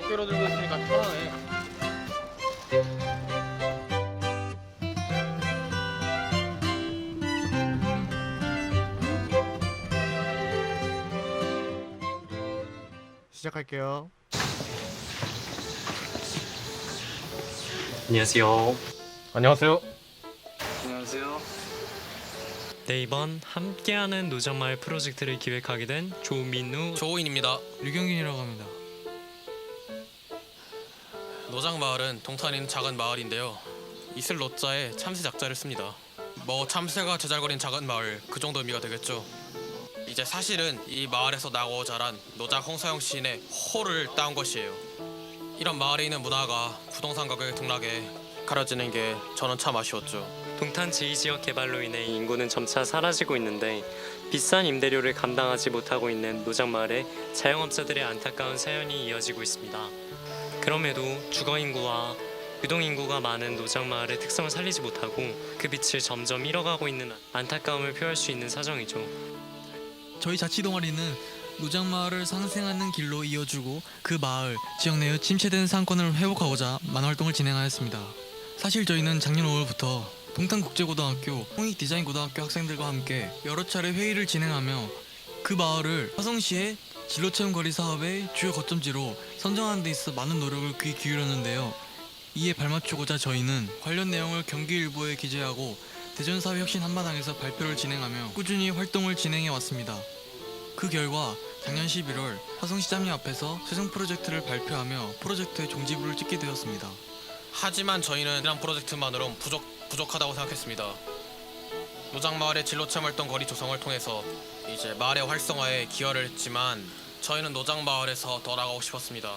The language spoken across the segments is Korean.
어깨로 들고 있으니까 편하네. 시작할게요. 안녕하세요. 안녕하세요. 안녕하세요. 네, 이번 함께하는 노정마을 프로젝트를 기획하게 된 조민우, 조호인입니다. 류경균이라고 합니다. 노장마을은 동탄에 있는 작은 마을인데요. 이슬 노자에 참새 작자를 씁니다. 뭐 참새가 제잘거린 작은 마을 그 정도 의미가 되겠죠. 이제 사실은 이 마을에서 나고 자란 노장 홍사영 시인의 호를 따온 것이에요. 이런 마을에 있는 문화가 부동산 가격의 등락에 가려지는 게 저는 참 아쉬웠죠. 동탄 제2지역 개발로 인해 인구는 점차 사라지고 있는데 비싼 임대료를 감당하지 못하고 있는 노장마을에 자영업자들의 안타까운 사연이 이어지고 있습니다. 그럼에도 주거인구와 유동인구가 많은 노장마을의 특성을 살리지 못하고 그 빛을 점점 잃어가고 있는 안타까움을 표할 수 있는 사정이죠. 저희 자치 동아리는 노장마을을 상생하는 길로 이어주고 그 마을, 지역 내의 침체된 상권을 회복하고자 만활동을 진행하였습니다. 사실 저희는 작년 5월부터 동탄국제고등학교, 홍익디자인고등학교 학생들과 함께 여러 차례 회의를 진행하며 그 마을을 화성시의 진로체험거리 사업의 주요 거점지로 선정하는 데 있어 많은 노력을 기울였는데요. 이에 발맞추고자 저희는 관련 내용을 경기일보에 기재하고 대전사회혁신 한마당에서 발표를 진행하며 꾸준히 활동을 진행해 왔습니다. 그 결과 작년 11월 화성시장님 앞에서 최종 프로젝트를 발표하며 프로젝트의 종지부를 찍게 되었습니다. 하지만 저희는 이런 프로젝트만으로는 부족하다고 생각했습니다. 노장마을의 진로체험 활동 거리 조성을 통해서 이제 마을의 활성화에 기여를 했지만 저희는 노장마을에서 더 나가고 싶었습니다.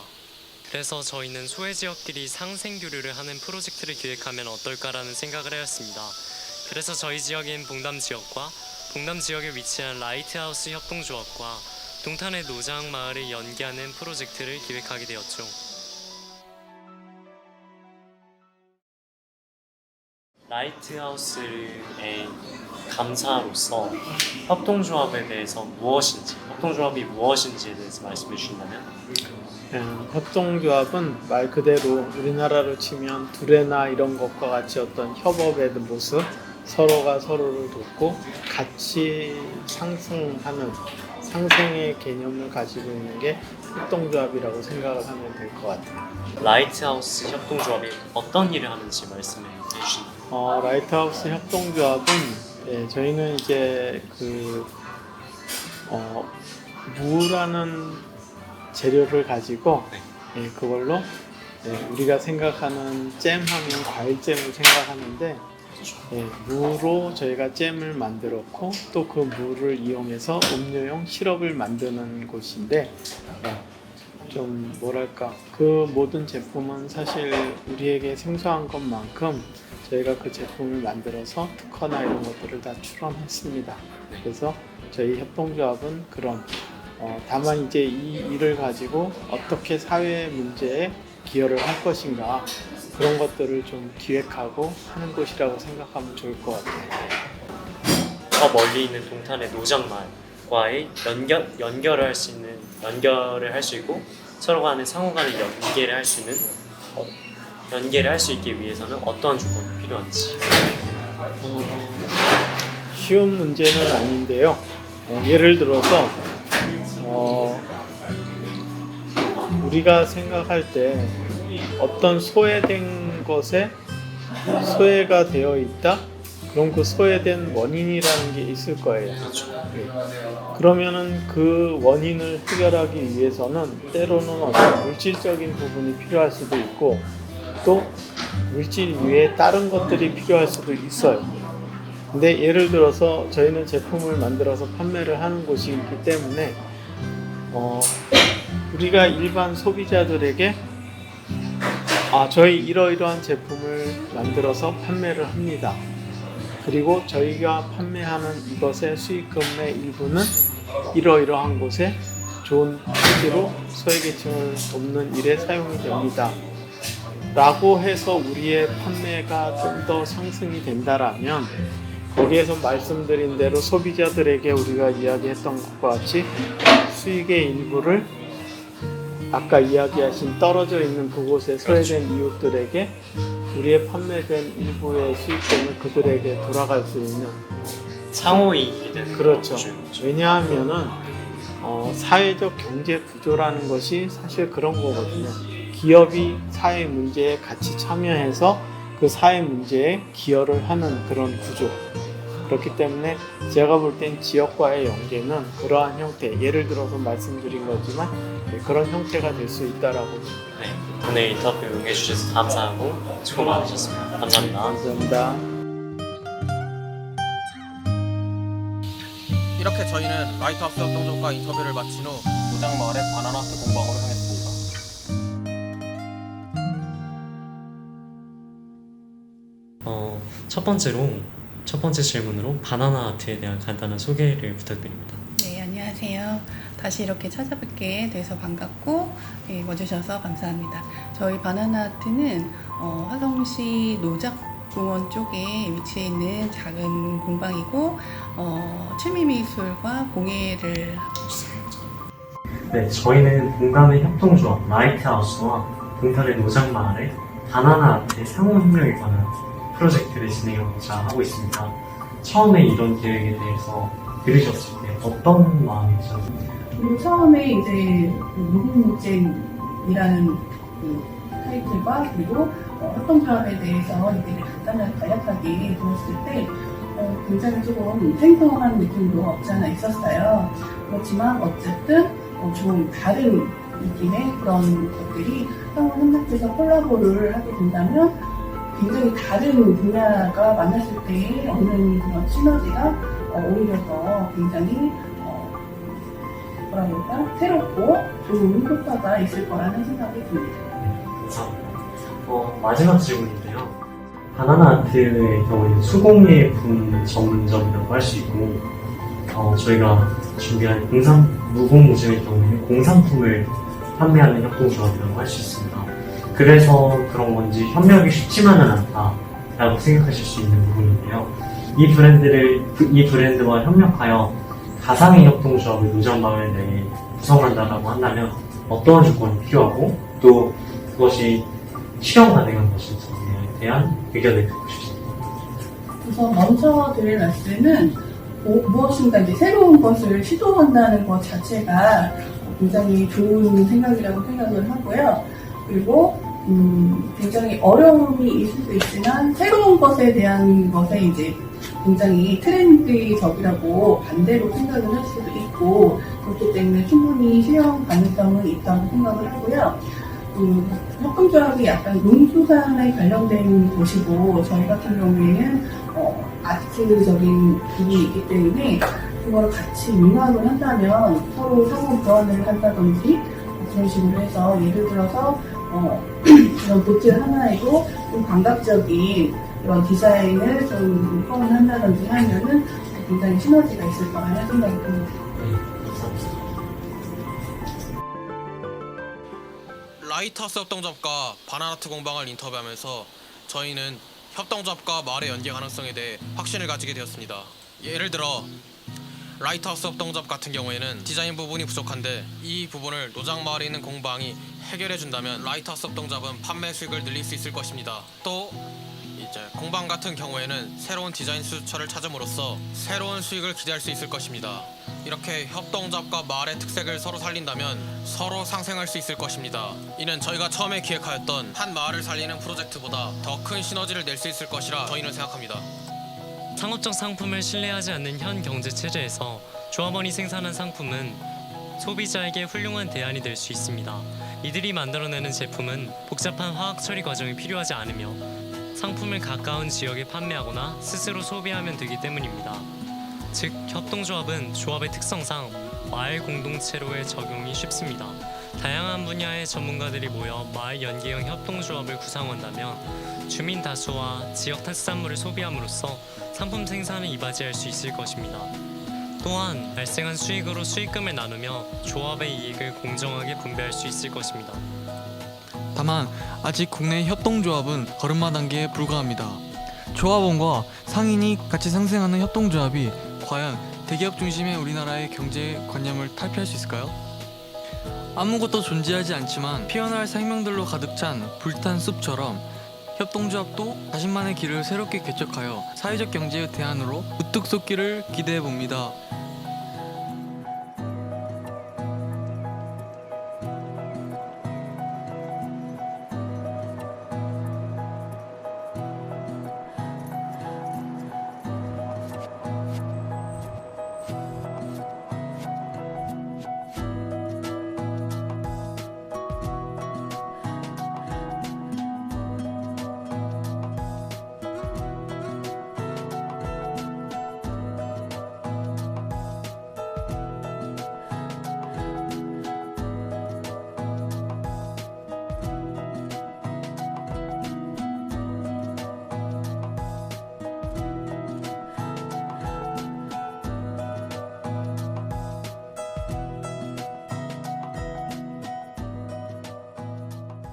그래서 저희는 소외 지역끼리 상생 교류를 하는 프로젝트를 기획하면 어떨까라는 생각을 하였습니다. 그래서 저희 지역인 봉담 지역과 봉담 지역에 위치한 라이트하우스 협동조합과 동탄의 노장마을을 연계하는 프로젝트를 기획하게 되었죠. 라이트하우스의 감사로서 협동조합에 대해서 협동조합이 무엇인지에 대해서 말씀해 주신다면? 협동조합은 말 그대로 우리나라로 치면 두레나 이런 것과 같이 어떤 협업의 모습, 서로가 서로를 돕고 같이 상승하는 상생의 개념을 가지고 있는 게 협동조합이라고 생각을 하면 될 것 같아요. 라이트하우스 협동조합이 어떤 일을 하는지 말씀해 주신다면? 라이트하우스 협동조합은 저희는 이제 무라는 재료를 가지고 그걸로 우리가 생각하는 잼하면 과일잼을 생각하는데 무로 저희가 잼을 만들었고 또 그 무를 이용해서 음료용 시럽을 만드는 곳인데 좀 뭐랄까 그 모든 제품은 사실 우리에게 생소한 것만큼 저희가 그 제품을 만들어서 특허나 이런 것들을 다 출원했습니다. 그래서 저희 협동조합은 그런 다만 이제 이 일을 가지고 어떻게 사회 문제에 기여를 할 것인가 그런 것들을 좀 기획하고 하는 곳이라고 생각하면 좋을 것 같아요. 더 멀리 있는 동탄의 노장마을과의 연결을 할 수 있고 서로 간의 상호 간의 연계를 할 수 있기 위해서는 어떠한 조건이 필요한지. 쉬운 문제는 아닌데요. 예를 들어서 우리가 생각할 때 어떤 소외된 것에 소외가 되어 있다? 그럼 그 소외된 원인이라는 게 있을 거예요. 그러면은 그 원인을 해결하기 위해서는 때로는 어떤 물질적인 부분이 필요할 수도 있고 또 물질 위에 다른 것들이 필요할 수도 있어요. 근데 예를 들어서 저희는 제품을 만들어서 판매를 하는 곳이기 때문에 우리가 일반 소비자들에게 저희 이러이러한 제품을 만들어서 판매를 합니다. 그리고 저희가 판매하는 이것의 수익금의 일부는 이러이러한 곳에 좋은 취지로 소외계층을 돕는 일에 사용이 됩니다. 라고 해서 우리의 판매가 좀 더 상승이 된다라면 거기에서 말씀드린 대로 소비자들에게 우리가 이야기했던 것과 같이 수익의 일부를 아까 이야기하신 떨어져 있는 그곳에 소외된 이웃들에게 우리의 판매된 일부의 수익금을 그들에게 돌아갈 수 있는 상호이익이 되는 그렇죠. 거죠. 왜냐하면은 사회적 경제 구조라는 것이 사실 그런 거거든요. 기업이 사회 문제에 같이 참여해서 그 사회 문제에 기여를 하는 그런 구조. 그렇기 때문에 제가 볼 땐 지역과의 연계는 그러한 형태, 예를 들어서 말씀드린 거지만 그런 형태가 될 수 있다라고 봅니다. 네, 오늘 인터뷰 응해주셔서 감사하고 수고 많으셨습니다. 감사합니다. 감사합니다. 이렇게 저희는 라이트하우스 협동조합과 인터뷰를 마친 후 노장마을의 바나나트 공방으로 향했습니다. 첫 번째 질문으로 바나나 아트에 대한 간단한 소개를 부탁드립니다. 네, 안녕하세요. 다시 이렇게 찾아뵙게 돼서 반갑고 와주셔서 감사합니다. 저희 바나나 아트는 화성시 노작공원 쪽에 위치해 있는 작은 공방이고 취미미술과 공예를 하고 있습니다. 네, 저희는 공감의 협동조합 라이트하우스와 동탄의 노장마을의 바나나 아트의 상호협력에 관한 프로젝트를 진행하고자 하고 있습니다. 처음에 이런 계획에 대해서 들으셨을 때 어떤 마음이셨나요? 그리고 처음에 이제 무궁무진이라는 그 타이틀과 그리고 협동조합에 대해서 얘기를 간략하게 들었을 때 굉장히 조금 생소한 느낌도 없지 않아 있었어요. 그렇지만 어쨌든 좀 다른 느낌의 그런 것들이 상호 협력해서 콜라보를 하게 된다면 굉장히 다른 분야가 만났을 때 얻는 그런 시너지가 오히려 더 굉장히 새롭고 좋은 효과가 있을 거라는 생각이 듭니다. 감사합니다. 마지막 질문인데요. 바나나 아트의 경우에는 수공예품 전문점이라고 할 수 있고 저희가 준비한 무공무진의 경우에는 공산품을 판매하는 협동조합이라고 할 수 있습니다. 그래서 그런 건지 협력이 쉽지만은 않다라고 생각하실 수 있는 부분인데요. 이 브랜드와 협력하여 가상의 협동조합을 노장마을 내에 구성한다라고 한다면 어떠한 조건이 필요하고 또 그것이 실현 가능한 것인지에 대한 의견을 듣고 싶습니다. 우선 먼저 드릴 말씀은 무엇인가 이제 새로운 것을 시도한다는 것 자체가 굉장히 좋은 생각이라고 생각을 하고요. 그리고 굉장히 어려움이 있을 수 있지만 새로운 것에 대한 것에 이제 굉장히 트렌드적이라고 반대로 생각을 할 수도 있고 그렇기 때문에 충분히 실현 가능성은 있다고 생각을 하고요. 협동조합이 약간 농수산에 관련된 곳이고 저희 같은 경우에는 아트적인 부분이 있기 때문에 그걸 같이 융합을 한다면 서로 상호 보완을 한다든지 그런 식으로 해서 예를 들어서 그런 보트 하나에도 좀 감각적인 그런 디자인을 좀 포함한다든지 하면은 굉장히 시너지가 있을 거라는 생각이 듭니다. 라이트하우스 협동조합과 바나나트 공방을 인터뷰하면서 저희는 협동조합과 마을의 연계 가능성에 대해 확신을 가지게 되었습니다. 예를 들어 라이트하우스 협동조합 같은 경우에는 디자인 부분이 부족한데 이 부분을 노장마을에 있는 공방이 해결해준다면 라이트하우스 협동조합은 판매 수익을 늘릴 수 있을 것입니다. 또 이제 공방 같은 경우에는 새로운 디자인 수요처를 찾음으로써 새로운 수익을 기대할 수 있을 것입니다. 이렇게 협동조합과 마을의 특색을 서로 살린다면 서로 상생할 수 있을 것입니다. 이는 저희가 처음에 기획하였던 한 마을을 살리는 프로젝트보다 더 큰 시너지를 낼 수 있을 것이라 저희는 생각합니다. 상업적 상품을 신뢰하지 않는 현 경제 체제에서 조합원이 생산한 상품은 소비자에게 훌륭한 대안이 될 수 있습니다. 이들이 만들어내는 제품은 복잡한 화학 처리 과정이 필요하지 않으며 상품을 가까운 지역에 판매하거나 스스로 소비하면 되기 때문입니다. 즉, 협동조합은 조합의 특성상 마을 공동체로의 적용이 쉽습니다. 다양한 분야의 전문가들이 모여 마을 연계형 협동조합을 구성한다면 주민 다수와 지역 특산물을 소비함으로써 상품 생산을 이바지할 수 있을 것입니다. 또한 발생한 수익으로 수익금을 나누며 조합의 이익을 공정하게 분배할 수 있을 것입니다. 다만 아직 국내 협동조합은 걸음마 단계에 불과합니다. 조합원과 상인이 같이 상생하는 협동조합이 과연 대기업 중심의 우리나라의 경제 관념을 탈피할 수 있을까요? 아무것도 존재하지 않지만 피어날 생명들로 가득 찬 불탄 숲처럼 협동조합도 자신만의 길을 새롭게 개척하여 사회적 경제의 대안으로 우뚝 솟기를 기대해 봅니다.